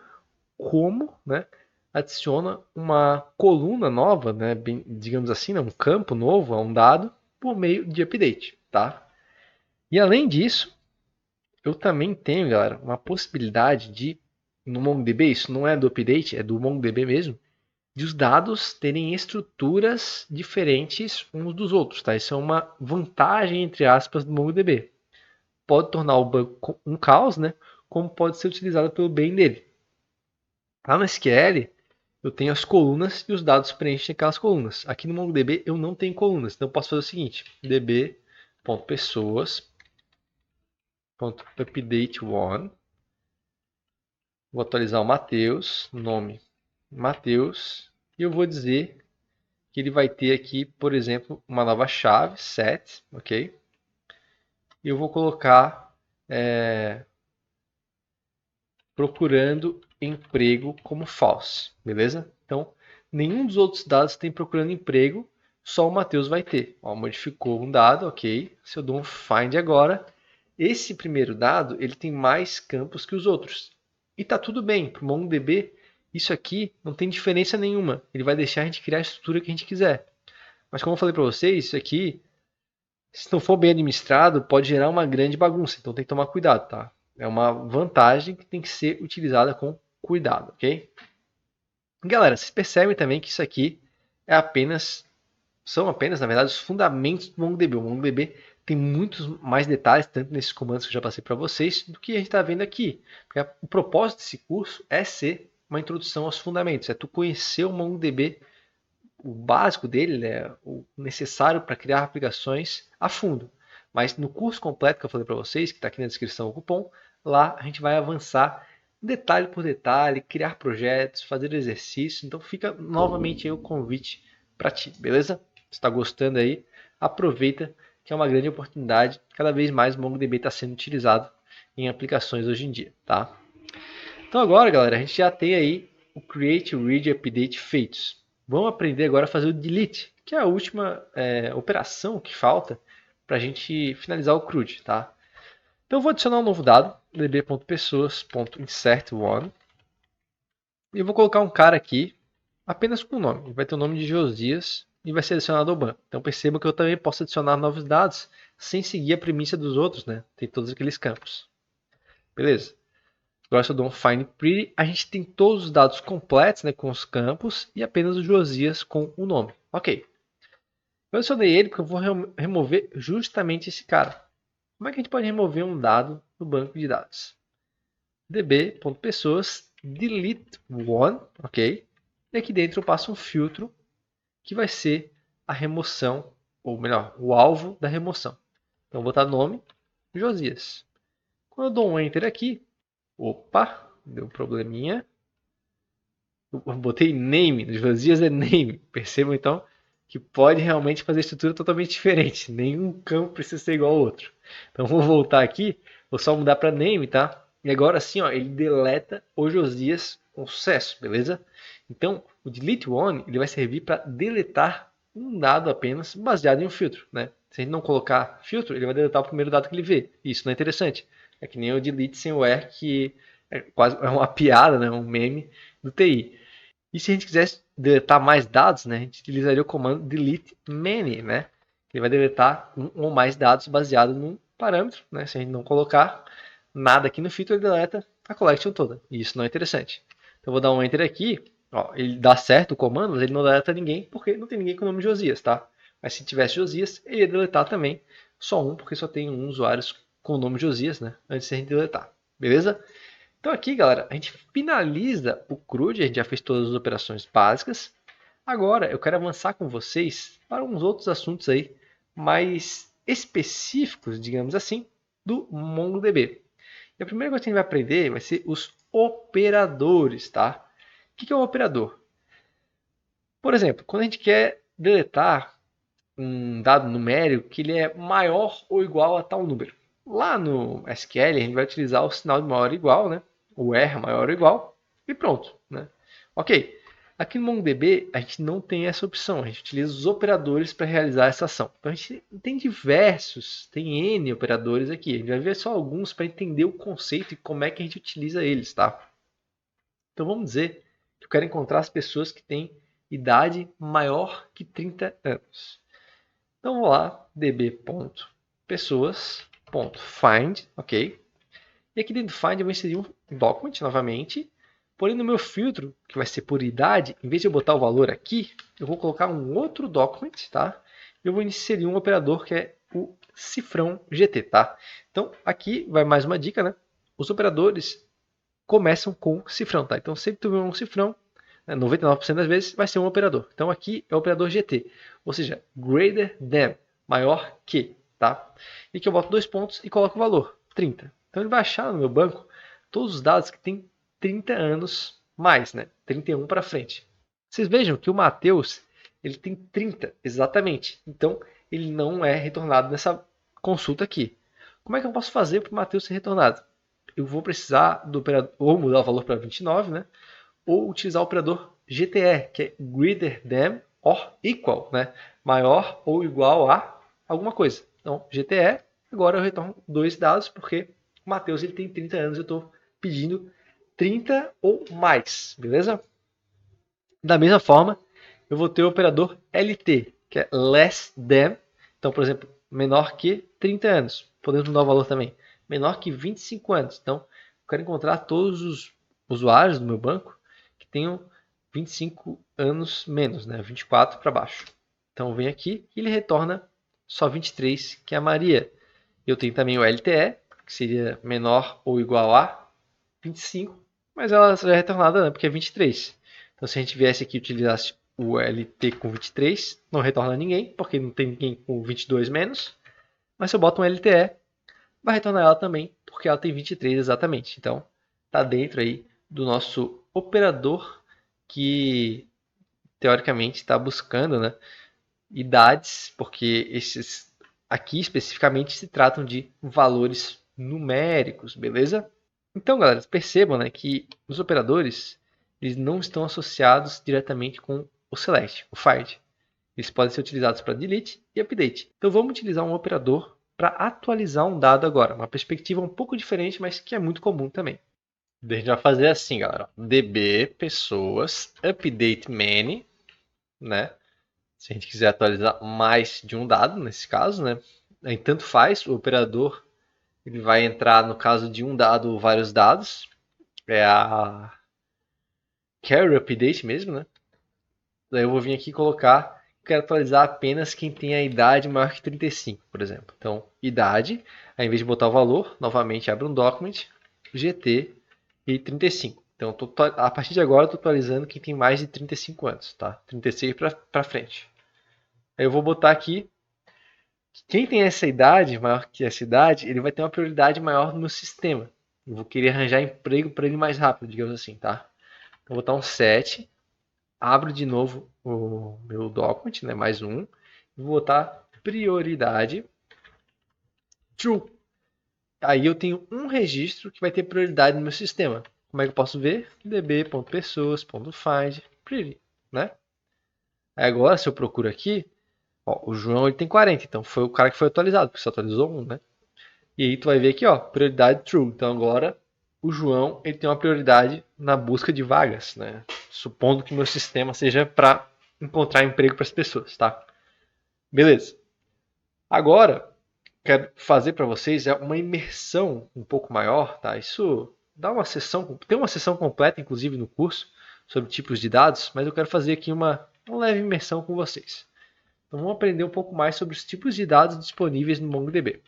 como, né, adiciona uma coluna nova, né, bem, digamos assim, né, um campo novo a um dado por meio de update, tá? E além disso, eu também tenho, galera, uma possibilidade de no MongoDB, isso não é do update, é do MongoDB mesmo, de os dados terem estruturas diferentes uns dos outros, tá? Isso é uma vantagem, entre aspas, do MongoDB. Pode tornar o banco um caos, né? Como pode ser utilizado pelo bem dele. Lá no SQL, eu tenho as colunas e os dados preenchem aquelas colunas. Aqui no MongoDB eu não tenho colunas, então eu posso fazer o seguinte: db.pessoas.update1. Vou atualizar o Matheus, nome Matheus, e eu vou dizer que ele vai ter aqui, por exemplo, uma nova chave, set, ok? E eu vou colocar procurando emprego como false, beleza? Então, nenhum dos outros dados tem procurando emprego, só o Matheus vai ter. Ó, modificou um dado, ok? Se eu dou um find agora, esse primeiro dado ele tem mais campos que os outros. E tá tudo bem, para o MongoDB isso aqui não tem diferença nenhuma. Ele vai deixar a gente criar a estrutura que a gente quiser. Mas como eu falei para vocês, isso aqui, se não for bem administrado, pode gerar uma grande bagunça. Então tem que tomar cuidado, tá? É uma vantagem que tem que ser utilizada com cuidado, ok? Galera, vocês percebem também que isso aqui são apenas, na verdade, os fundamentos do MongoDB. O MongoDB tem muitos mais detalhes, tanto nesses comandos que eu já passei para vocês, do que a gente está vendo aqui. Porque o propósito desse curso é ser uma introdução aos fundamentos, é tu conhecer o MongoDB, o básico dele, né, o necessário para criar aplicações a fundo. Mas no curso completo que eu falei para vocês, que está aqui na descrição o cupom, lá a gente vai avançar detalhe por detalhe, criar projetos, fazer exercícios. Então fica novamente aí o convite para ti, beleza? Se está gostando aí, aproveita que é uma grande oportunidade. Cada vez mais o MongoDB está sendo utilizado em aplicações hoje em dia, tá? Então agora, galera, a gente já tem aí o Create, Read e Update feitos. Vamos aprender agora a fazer o Delete, que é a última operação que falta para a gente finalizar o CRUD, tá? Então eu vou adicionar um novo dado, db.pessoas.insert1, e eu vou colocar um cara aqui apenas com o nome. Ele vai ter o nome de Josias e vai ser adicionado ao banco. Então perceba que eu também posso adicionar novos dados sem seguir a premissa dos outros, né? Tem todos aqueles campos. Beleza? Agora se eu dou um find pretty, a gente tem todos os dados completos, né, com os campos e apenas o Josias com o nome. Ok. Eu adicionei ele porque eu vou remover justamente esse cara. Como é que a gente pode remover um dado do banco de dados? db.pessoas delete one, ok? E aqui dentro eu passo um filtro que vai ser a remoção, ou melhor, o alvo da remoção. Então eu vou botar nome, Josias. Quando eu dou um enter aqui, opa, deu um probleminha. Eu botei name, Josias é name. Percebam então que pode realmente fazer estrutura totalmente diferente. Nenhum campo precisa ser igual ao outro. Então vou voltar aqui, vou só mudar para name, tá? E agora sim, ó, ele deleta o Josias com sucesso, beleza? Então o delete one ele vai servir para deletar um dado apenas baseado em um filtro, né? Se a gente não colocar filtro, ele vai deletar o primeiro dado que ele vê. Isso não é interessante. É que nem o delete sem o where, que é quase uma piada, né? Um meme do TI. E se a gente quisesse deletar mais dados, né, a gente utilizaria o comando delete many, né? Ele vai deletar um ou mais dados baseado num parâmetro, né? Se a gente não colocar nada aqui no filtro, ele deleta a collection toda. E isso não é interessante. Então eu vou dar um enter aqui, Ó, ele dá certo o comando, mas ele não deleta ninguém, porque não tem ninguém com o nome de Josias, tá? Mas se tivesse Josias, ele ia deletar também só um, porque só tem um usuário com o nome Josias, né? Antes de a gente deletar, beleza? Então aqui, galera, a gente finaliza o CRUD, a gente já fez todas as operações básicas. Agora eu quero avançar com vocês para uns outros assuntos aí mais específicos, digamos assim, do MongoDB. E a primeira coisa que a gente vai aprender vai ser os operadores, tá? O que é um operador? Por exemplo, quando a gente quer deletar um dado numérico que ele é maior ou igual a tal número. Lá no SQL a gente vai utilizar o sinal de maior ou igual, né? O R maior ou igual e pronto, né? Ok. Aqui no MongoDB a gente não tem essa opção, a gente utiliza os operadores para realizar essa ação. Então a gente tem diversos, tem N operadores aqui. A gente vai ver só alguns para entender o conceito e como é que a gente utiliza eles, tá? Então vamos dizer que eu quero encontrar as pessoas que têm idade maior que 30 anos. Então vou lá, db.pessoas.find, ok? E aqui dentro do find eu vou inserir um document novamente, porém no meu filtro, que vai ser por idade, em vez de eu botar o valor aqui, eu vou colocar um outro document, tá? Eu vou inserir um operador que é o cifrão GT, tá? Então aqui vai mais uma dica, né? Os operadores começam com cifrão, tá? Então sempre que tu vê um cifrão, 99% das vezes vai ser um operador. Então aqui é o operador GT, ou seja, greater than, maior que, tá? E aqui eu boto 2 pontos e coloco o valor, 30. Então ele vai achar no meu banco todos os dados que têm 30 anos mais, né? 31 para frente. Vocês vejam que o Matheus, ele tem 30 exatamente. Então ele não é retornado nessa consulta aqui. Como é que eu posso fazer para o Matheus ser retornado? Eu vou precisar do operador, ou mudar o valor para 29, né? Ou utilizar o operador GTR, que é greater than or equal, né? Maior ou igual a alguma coisa. Então, GTR, agora eu retorno 2 dados, porque o Matheus ele tem 30 anos, eu estou pedindo 30 ou mais, beleza? Da mesma forma, eu vou ter o operador LT, que é less than. Então, por exemplo, menor que 30 anos. Podemos mudar o valor também. Menor que 25 anos. Então, eu quero encontrar todos os usuários do meu banco que tenham 25 anos menos, né? 24 para baixo. Então, vem aqui e ele retorna só 23, que é a Maria. Eu tenho também o LTE, que seria menor ou igual a 25, mas ela já é retornada, né? Porque é 23. Então, se a gente viesse aqui e utilizasse o LT com 23, não retorna ninguém, porque não tem ninguém com 22 menos. Mas se eu boto um LTE, vai retornar ela também, porque ela tem 23 exatamente. Então, está dentro aí do nosso operador que, teoricamente, está buscando, né, idades, porque esses aqui especificamente se tratam de valores numéricos, beleza? Então, galera, percebam, né, que os operadores eles não estão associados diretamente com o select, o find. Eles podem ser utilizados para delete e update. Então, vamos utilizar um operador para atualizar um dado agora. Uma perspectiva um pouco diferente, mas que é muito comum também. A gente vai fazer assim, galera. db pessoas update many, né? Se a gente quiser atualizar mais de um dado, nesse caso, né? Aí, tanto faz, o operador ele vai entrar no caso de um dado ou vários dados. É a carry update mesmo, né? Daí eu vou vir aqui e colocar, quero atualizar apenas quem tem a idade maior que 35, por exemplo. Então, idade, aí, em vez de botar o valor, novamente abre um document, GT e 35. Então, a partir de agora, eu estou atualizando quem tem mais de 35 anos, tá? 36 para frente. Aí eu vou botar aqui, quem tem essa idade, maior que essa idade, ele vai ter uma prioridade maior no meu sistema. Eu vou querer arranjar emprego para ele mais rápido, digamos assim, tá? Então, vou botar um 7, abro de novo o meu document, né, mais um, vou botar prioridade true. Aí eu tenho um registro que vai ter prioridade no meu sistema. Como é que eu posso ver? db.pessoas.find priority, né? Aí agora, se eu procuro aqui, ó, o João ele tem 40, então foi o cara que foi atualizado, porque você atualizou um, né? E aí tu vai ver aqui, ó, prioridade true. Então agora o João ele tem uma prioridade na busca de vagas, né? Supondo que meu sistema seja para encontrar emprego para as pessoas, tá? Beleza. Agora quero fazer para vocês uma imersão um pouco maior, tá? Isso dá uma sessão, tem uma sessão completa inclusive no curso sobre tipos de dados, mas eu quero fazer aqui uma leve imersão com vocês. Então vamos aprender um pouco mais sobre os tipos de dados disponíveis no MongoDB.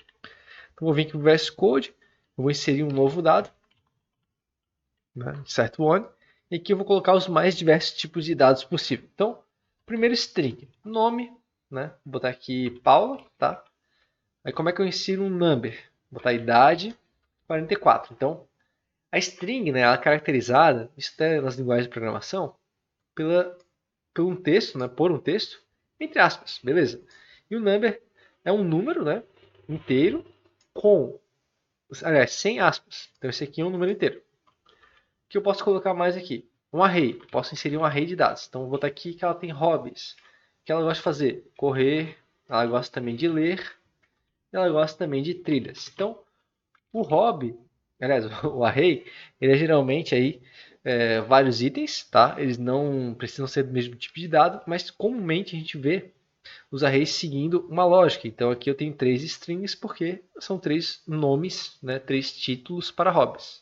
Então vou vir aqui no VS Code, eu vou inserir um novo dado, né, certo one, e aqui eu vou colocar os mais diversos tipos de dados possíveis. Então, primeiro string, nome, né, vou botar aqui Paula, tá? Aí como é que eu insiro um number? Vou botar idade 44. Então, a string, né, ela é caracterizada, isso até nas linguagens de programação, por um texto, né, por um texto, entre aspas, beleza? E o number é um número, né, inteiro, sem aspas. Então esse aqui é um número inteiro. O que eu posso colocar mais aqui? Um array. Posso inserir um array de dados. Então vou botar aqui que ela tem hobbies. O que ela gosta de fazer? Correr, ela gosta também de ler, ela gosta também de trilhas. Então, o hobby, aliás, o array, ele é geralmente aí vários itens, tá? Eles não precisam ser do mesmo tipo de dado, mas comumente a gente vê os arrays seguindo uma lógica. Então aqui eu tenho 3 strings porque são 3 nomes, né, 3 títulos para hobbies.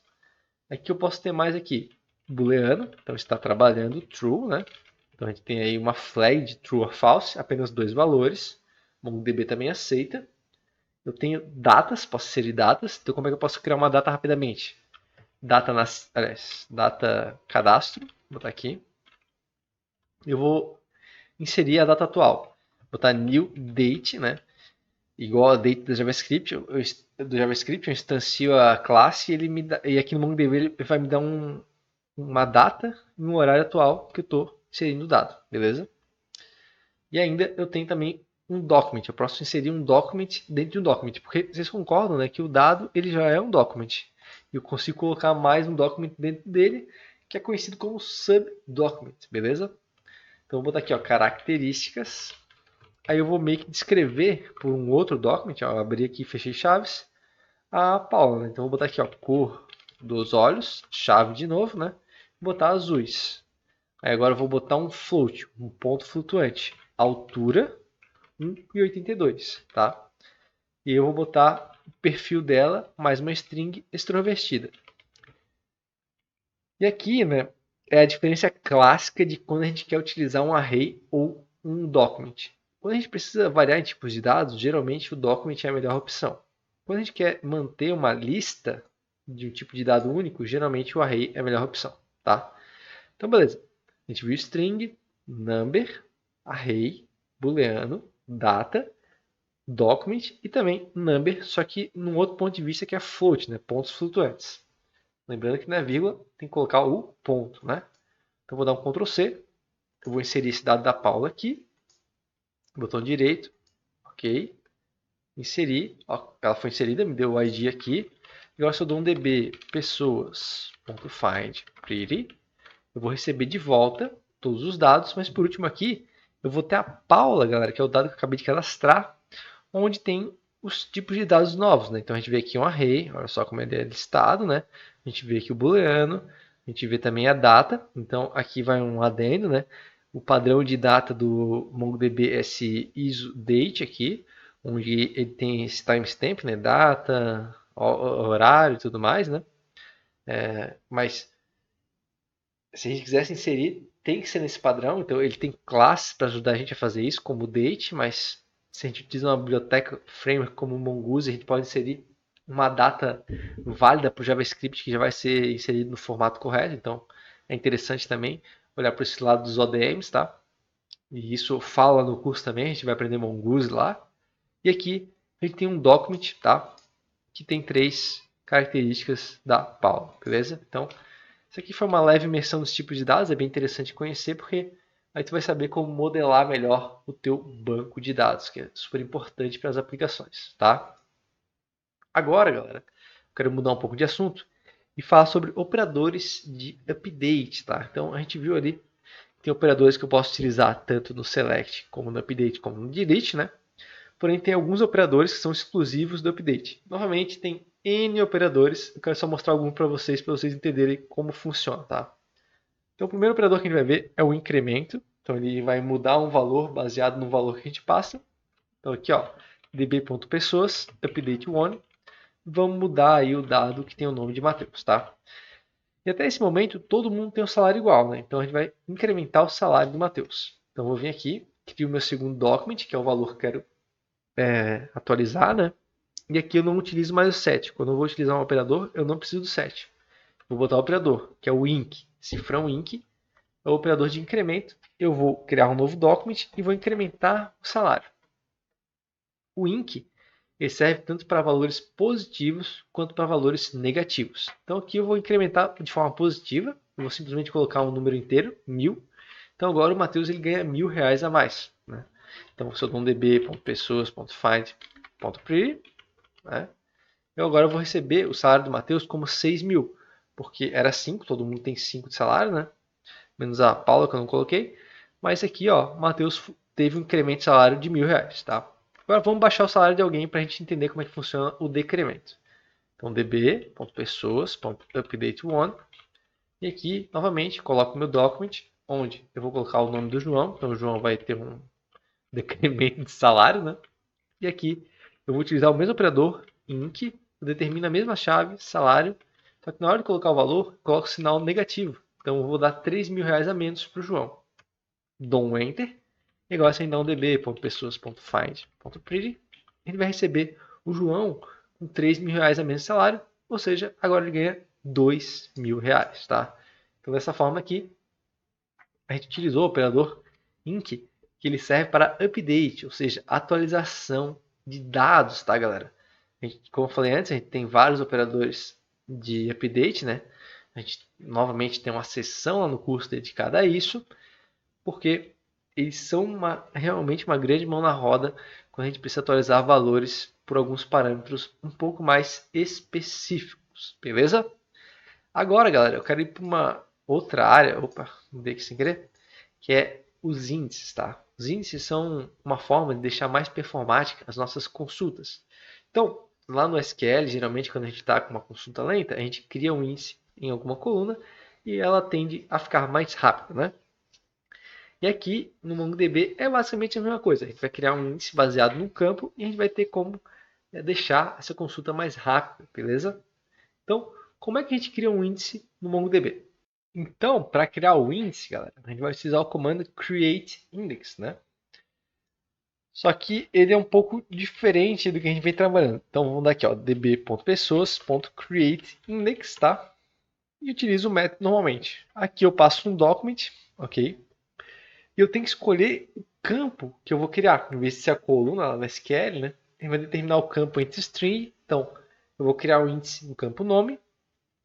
Aqui eu posso ter mais aqui, booleano, então está trabalhando true, né? Então a gente tem aí uma flag de true or false, apenas 2 valores. O MongoDB também aceita. Eu tenho datas, posso inserir datas. Então como é que eu posso criar uma data rapidamente? Data cadastro, vou botar aqui. Eu vou inserir a data atual. Vou botar new date, né? Igual a date do JavaScript, eu instancio a classe e aqui no MongoDB ele vai me dar uma data e um horário atual que eu estou inserindo o dado, beleza? E ainda eu tenho também um document, eu posso inserir um document dentro de um document, porque vocês concordam, né, que o dado ele já é um document. E eu consigo colocar mais um document dentro dele, que é conhecido como subdocument, beleza? Então vou botar aqui, ó, características. Aí eu vou meio que descrever por um outro document, ó, eu abri aqui e fechei chaves, a Paula. Então vou botar aqui, ó, cor dos olhos, chave de novo, né? Vou botar azuis. Aí agora eu vou botar um float, um ponto flutuante. Altura 1,82, tá? E eu vou botar o perfil dela mais uma string extrovertida. E aqui, né, é a diferença clássica de quando a gente quer utilizar um array ou um document. Quando a gente precisa variar em tipos de dados, geralmente o document é a melhor opção. Quando a gente quer manter uma lista de um tipo de dado único, geralmente o array é a melhor opção, tá? Então, beleza. A gente viu string, number, array, booleano, data, document e também number, só que num outro ponto de vista que é float, né? Pontos flutuantes. Lembrando que não é vírgula, tem que colocar o ponto, né? Então vou dar um Ctrl C, eu vou inserir esse dado da Paula aqui, botão direito, ok, inserir, ó, ela foi inserida, me deu o ID aqui. Agora se eu dou um db pessoas.find pretty, eu vou receber de volta todos os dados, mas por último aqui eu vou ter a Paula, galera, que é o dado que eu acabei de cadastrar, onde tem os tipos de dados novos, né? Então a gente vê aqui um array, olha só como ele é listado, né? A gente vê aqui o booleano, a gente vê também a data, então aqui vai um adendo, né? O padrão de data do MongoDB é esse isDate aqui, onde ele tem esse timestamp, né? Data, horário e tudo mais, né? Mas se a gente quisesse inserir, tem que ser nesse padrão, então ele tem classes para ajudar a gente a fazer isso, como o date, mas se a gente utiliza uma biblioteca framework como o Mongoose, a gente pode inserir uma data válida para o JavaScript que já vai ser inserido no formato correto. Então é interessante também olhar para esse lado dos ODMs, tá? E isso fala no curso também, a gente vai aprender Mongoose lá. E aqui a gente tem um document, tá? Que tem 3 características da Paula, beleza? Então isso aqui foi uma leve imersão dos tipos de dados, é bem interessante conhecer porque aí tu vai saber como modelar melhor o teu banco de dados, que é super importante para as aplicações, tá? Agora, galera, eu quero mudar um pouco de assunto e falar sobre operadores de update, tá? Então a gente viu ali que tem operadores que eu posso utilizar tanto no select como no update como no delete, né? Porém tem alguns operadores que são exclusivos do update. Novamente tem N operadores, eu quero só mostrar algum para vocês entenderem como funciona, tá? Então o primeiro operador que a gente vai ver é o incremento. Então ele vai mudar um valor baseado no valor que a gente passa. Então aqui, ó, db.pessoas, update one. Vamos mudar aí o dado que tem o nome de Mateus, tá? E até esse momento, todo mundo tem um salário igual, né? Então a gente vai incrementar o salário do Matheus. Então eu vou vir aqui, crio o meu segundo document, que é o valor que eu quero atualizar, né? E aqui eu não utilizo mais o set. Quando eu vou utilizar um operador, eu não preciso do set. Vou botar o operador, que é o INC, cifrão INC, é o operador de incremento. Eu vou criar um novo document e vou incrementar o salário. O INC ele serve tanto para valores positivos quanto para valores negativos. Então aqui eu vou incrementar de forma positiva, eu vou simplesmente colocar um número inteiro, 1000. Então agora o Matheus ele ganha R$ 1.000 a mais. Né? Então se eu dou um db.pessoas.find.pretty, né? Eu agora vou receber o salário do Matheus como 6.000, porque era 5, todo mundo tem 5 de salário, né? Menos a Paula que eu não coloquei. Mas aqui, ó, o Matheus teve um incremento de salário de R$ 1.000, tá? Agora vamos baixar o salário de alguém para a gente entender como é que funciona o decremento. Então db.pessoas.update1 e aqui, novamente, coloco o meu document, onde eu vou colocar o nome do João. Então o João vai ter um decremento de salário, né? E aqui eu vou utilizar o mesmo operador, INC, determina a mesma chave, salário, só que na hora de colocar o valor, eu coloco o sinal negativo. Então eu vou dar R$ 3.000 a menos para o João. Dou um Enter. E agora se a gente dá um db.pessoas.find.pretty, a gente vai receber o João com R$ 3.000 a menos de salário, ou seja, agora ele ganha R$ 2.000, tá? Então dessa forma aqui, a gente utilizou o operador INC, que ele serve para update, ou seja, atualização de dados, tá, galera? Como eu falei antes, a gente tem vários operadores de update, né? A gente novamente tem uma seção lá no curso dedicada a isso, porque eles são realmente uma grande mão na roda quando a gente precisa atualizar valores por alguns parâmetros um pouco mais específicos, beleza? Agora, galera, eu quero ir para uma outra área, opa, mudei aqui sem querer, que é os índices, tá? Os índices são uma forma de deixar mais performática as nossas consultas. Então, lá no SQL, geralmente quando a gente está com uma consulta lenta, a gente cria um índice em alguma coluna e ela tende a ficar mais rápida, né? E aqui no MongoDB é basicamente a mesma coisa. A gente vai criar um índice baseado no campo e a gente vai ter como deixar essa consulta mais rápida, beleza? Então, como é que a gente cria um índice no MongoDB? Então, para criar o índice, galera, a gente vai utilizar o comando createIndex, né? Só que ele é um pouco diferente do que a gente vem trabalhando. Então, vamos dar aqui, ó, db.pessoas.createIndex, tá? E utilizo o método normalmente. Aqui eu passo um document, ok? E eu tenho que escolher o campo que eu vou criar. Em vez de ser a coluna lá na SQL, né? Ele vai determinar o campo entre string. Então, eu vou criar um índice no campo nome.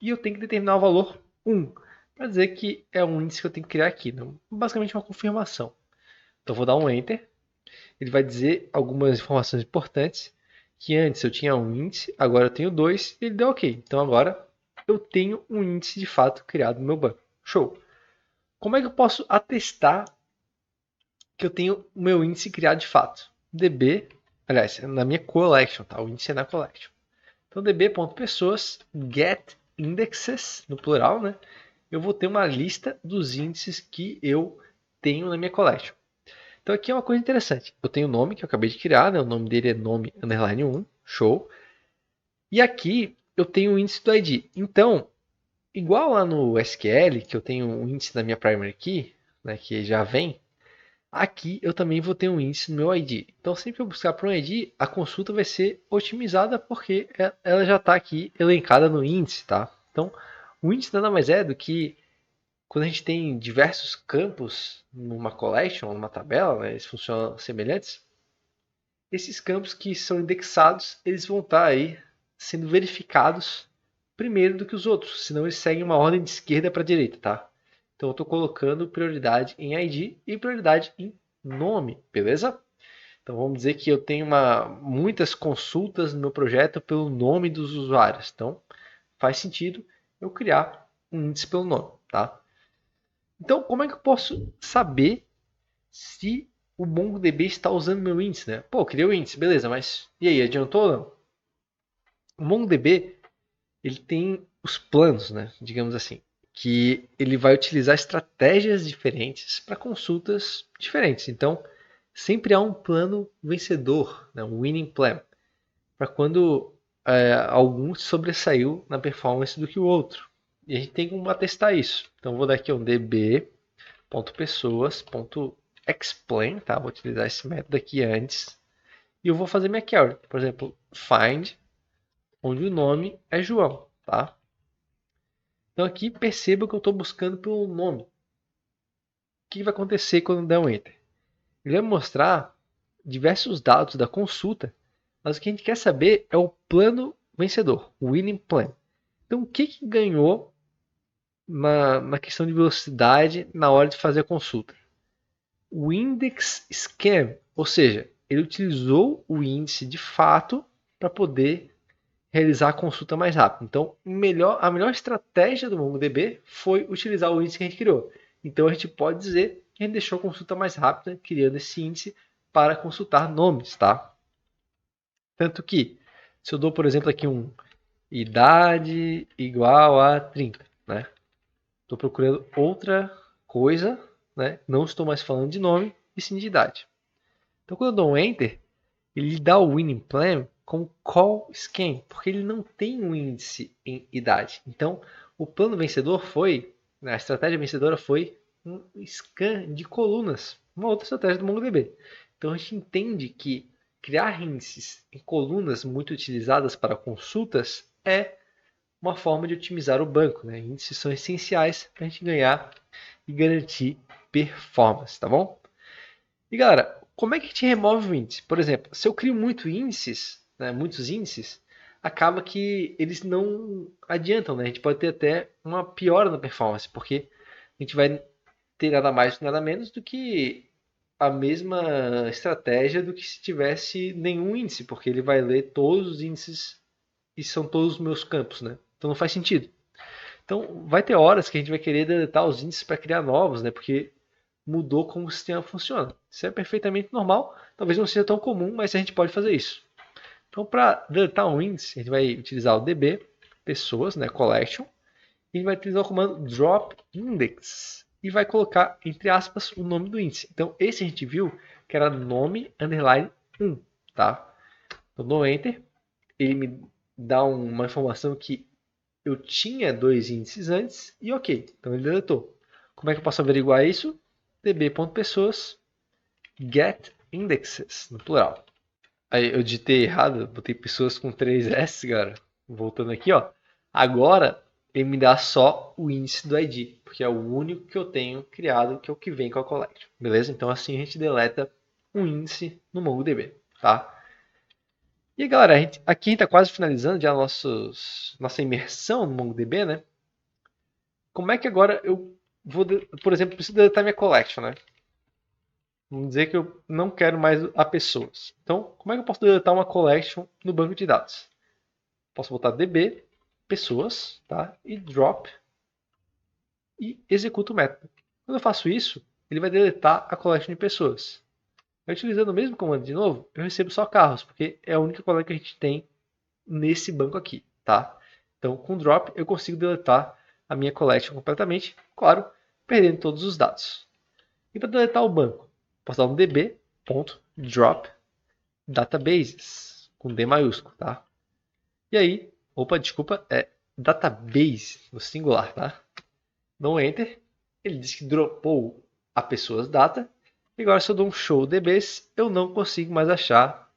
E eu tenho que determinar o valor 1. Para dizer que é um índice que eu tenho que criar aqui. Né? Basicamente uma confirmação. Então, eu vou dar um Enter. Ele vai dizer algumas informações importantes. Que antes eu tinha um índice, agora eu tenho 2. E ele deu OK. Então, agora eu tenho um índice de fato criado no meu banco. Show! Como é que eu posso atestar que eu tenho o meu índice criado de fato? db, aliás, na minha collection, tá? O índice é na collection. Então, db.pessoas get indexes, no plural, né? Eu vou ter uma lista dos índices que eu tenho na minha collection. Então, aqui é uma coisa interessante. Eu tenho o nome que eu acabei de criar, né? O nome dele é nome underline 1, show. E aqui eu tenho o índice do ID. Então, igual lá no SQL, que eu tenho um índice na minha primary key, né, que já vem, aqui eu também vou ter um índice no meu ID. Então, sempre que eu buscar por um ID, a consulta vai ser otimizada porque ela já está aqui elencada no índice, tá? Então, o índice nada mais é do que quando a gente tem diversos campos numa collection, numa tabela, né, eles funcionam semelhantes. Esses campos que são indexados, eles vão estar aí sendo verificados primeiro do que os outros, senão eles seguem uma ordem de esquerda para a direita, tá? Então eu estou colocando prioridade em ID e prioridade em nome, beleza? Então vamos dizer que eu tenho muitas consultas no meu projeto pelo nome dos usuários. Então faz sentido eu criar um índice pelo nome, tá? Então como é que eu posso saber se o MongoDB está usando meu índice, né? Pô, criei o índice, beleza, mas e aí, adiantou ou não? O MongoDB ele tem os planos, né? Digamos assim, que ele vai utilizar estratégias diferentes para consultas diferentes. Então, sempre há um plano vencedor, né? Um winning plan, para quando algum sobressaiu na performance do que o outro. E a gente tem como atestar isso. Então, vou dar aqui um db.pessoas.explain, tá? Vou utilizar esse método aqui antes. E eu vou fazer minha query. Por exemplo, find, onde o nome é João, tá? Então aqui perceba que eu estou buscando pelo nome. O que vai acontecer quando der um Enter? Ele vai mostrar diversos dados da consulta, mas o que a gente quer saber é o plano vencedor, o winning plan. Então o que ganhou na questão de velocidade na hora de fazer a consulta? O index scan, ou seja, ele utilizou o índice de fato para poder realizar a consulta mais rápido. Então, a melhor estratégia do MongoDB foi utilizar o índice que a gente criou. Então, a gente pode dizer que a gente deixou a consulta mais rápida, criando esse índice para consultar nomes, tá? Tanto que, se eu dou, por exemplo, aqui um idade igual a 30, né? Estou procurando outra coisa, né? Não estou mais falando de nome, e sim de idade. Então, quando eu dou um Enter, ele dá o winning plan como call scan, porque ele não tem um índice em idade. Então, o plano vencedor foi, a estratégia vencedora foi um scan de colunas, uma outra estratégia do MongoDB. Então, a gente entende que criar índices em colunas muito utilizadas para consultas é uma forma de otimizar o banco, né? Índices são essenciais para a gente ganhar e garantir performance, tá bom? E galera, como é que a gente remove o índice? Por exemplo, se eu crio muitos índices, acaba que eles não adiantam, né? A gente pode ter até uma piora na performance, porque a gente vai ter nada mais nada menos do que a mesma estratégia do que se tivesse nenhum índice, porque ele vai ler todos os índices e são todos os meus campos, né? Então não faz sentido. Então vai ter horas que a gente vai querer deletar os índices para criar novos, né? Porque mudou como o sistema funciona. Isso é perfeitamente normal, talvez não seja tão comum, mas a gente pode fazer isso. Então, para deletar um índice, a gente vai utilizar o db pessoas, né, collection, e a gente vai utilizar o comando drop index e vai colocar entre aspas o nome do índice. Então, esse a gente viu que era nome underline 1, tá? Então, no enter, ele me dá uma informação que eu tinha dois índices antes e ok, então ele deletou. Como é que eu posso averiguar isso? db.pessoas get indexes, no plural. Aí eu digitei errado, botei pessoas com 3S, cara. Voltando aqui, ó. Agora ele me dá só o índice do ID, porque é o único que eu tenho criado, que é o que vem com a collection. Beleza? Então assim a gente deleta um índice no MongoDB, tá? E galera, aqui a gente está quase finalizando já nossa imersão no MongoDB, né? Como é que agora eu vou, por exemplo, preciso deletar minha collection, né? Vamos dizer que eu não quero mais a pessoas. Então, como é que eu posso deletar uma collection no banco de dados? Posso botar db pessoas, tá? E drop e executo o método. Quando eu faço isso, ele vai deletar a collection de pessoas. Utilizando o mesmo comando de novo, eu recebo só carros, porque é a única collection que a gente tem nesse banco aqui, tá? Então, com drop eu consigo deletar a minha collection completamente, claro, perdendo todos os dados. E para deletar o banco, posso dar um db.drop databases, com D maiúsculo, tá? E aí, desculpa, é database no singular, tá? Dou um enter, ele diz que dropou a pessoas data, e agora se eu dou um show dbs, eu não consigo mais achar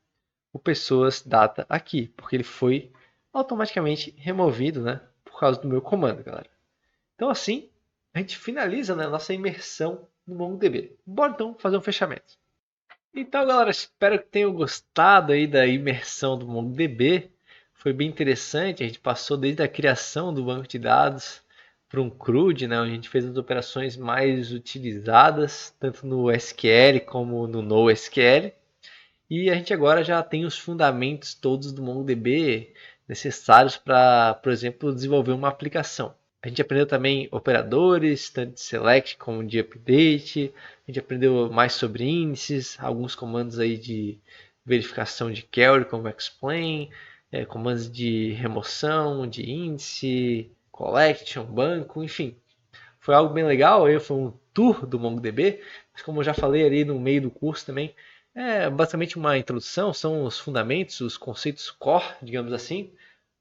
o pessoas data aqui, porque ele foi automaticamente removido, né, por causa do meu comando, galera. Então assim, a gente finaliza, né, a nossa imersão no MongoDB. Bora então fazer um fechamento. Então, galera, espero que tenham gostado aí da imersão do MongoDB. Foi bem interessante, a gente passou desde a criação do banco de dados para um CRUD, né, onde a gente fez as operações mais utilizadas, tanto no SQL como no NoSQL. E a gente agora já tem os fundamentos todos do MongoDB necessários para, por exemplo, desenvolver uma aplicação. A gente aprendeu também operadores, tanto de select como de update. A gente aprendeu mais sobre índices, alguns comandos aí de verificação de query, como explain, comandos de remoção de índice, collection, banco, enfim. Foi algo bem legal, foi um tour do MongoDB, mas como eu já falei ali no meio do curso também, é basicamente uma introdução, são os fundamentos, os conceitos core, digamos assim.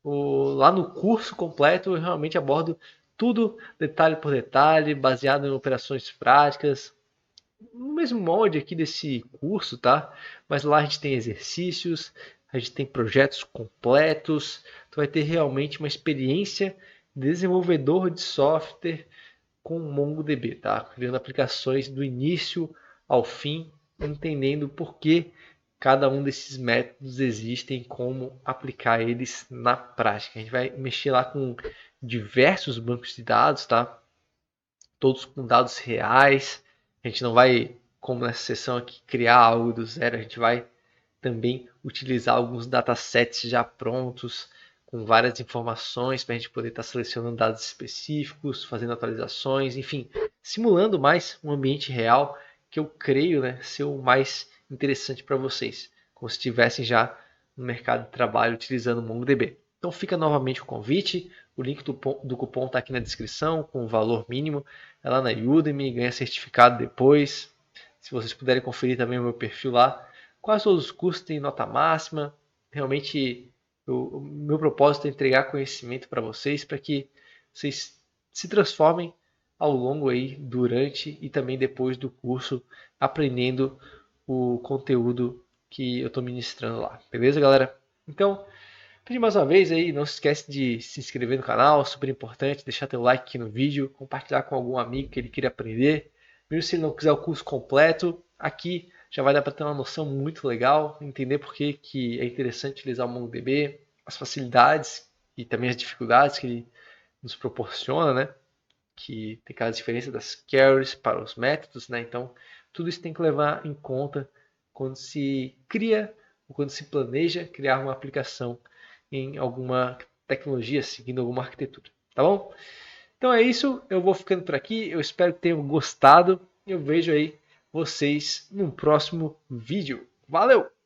Lá no curso completo eu realmente abordo tudo detalhe por detalhe, baseado em operações práticas, no mesmo molde aqui desse curso, tá? Mas lá a gente tem exercícios, a gente tem projetos completos, tu vai ter realmente uma experiência de desenvolvedor de software com o MongoDB, tá? Criando aplicações do início ao fim, entendendo por que cada um desses métodos existem, como aplicar eles na prática. A gente vai mexer lá com diversos bancos de dados, tá? Todos com dados reais. A gente não vai, como nessa sessão aqui, criar algo do zero. A gente vai também utilizar alguns datasets já prontos, com várias informações para a gente poder estar selecionando dados específicos, fazendo atualizações, enfim, simulando mais um ambiente real que eu creio, né, ser o mais interessante para vocês, como se estivessem já no mercado de trabalho utilizando o MongoDB. Então fica novamente o convite, o link do cupom está aqui na descrição, com o valor mínimo, é lá na Udemy, ganha certificado depois. Se vocês puderem conferir também o meu perfil lá, quase todos os cursos têm nota máxima. Realmente, o meu propósito é entregar conhecimento para vocês, para que vocês se transformem ao longo aí, durante e também depois do curso, aprendendo o conteúdo que eu estou ministrando lá. Beleza, galera? Então, pedir mais uma vez aí, não se esquece de se inscrever no canal, super importante, deixar teu like aqui no vídeo, compartilhar com algum amigo que ele queira aprender. Mesmo se ele não quiser o curso completo, aqui já vai dar para ter uma noção muito legal, entender por que é interessante utilizar o MongoDB, as facilidades e também as dificuldades que ele nos proporciona, né? Que tem aquela diferença das queries para os métodos, né? Então, tudo isso tem que levar em conta quando se cria ou quando se planeja criar uma aplicação em alguma tecnologia, seguindo alguma arquitetura, tá bom? Então é isso, eu vou ficando por aqui, eu espero que tenham gostado e eu vejo aí vocês no próximo vídeo. Valeu!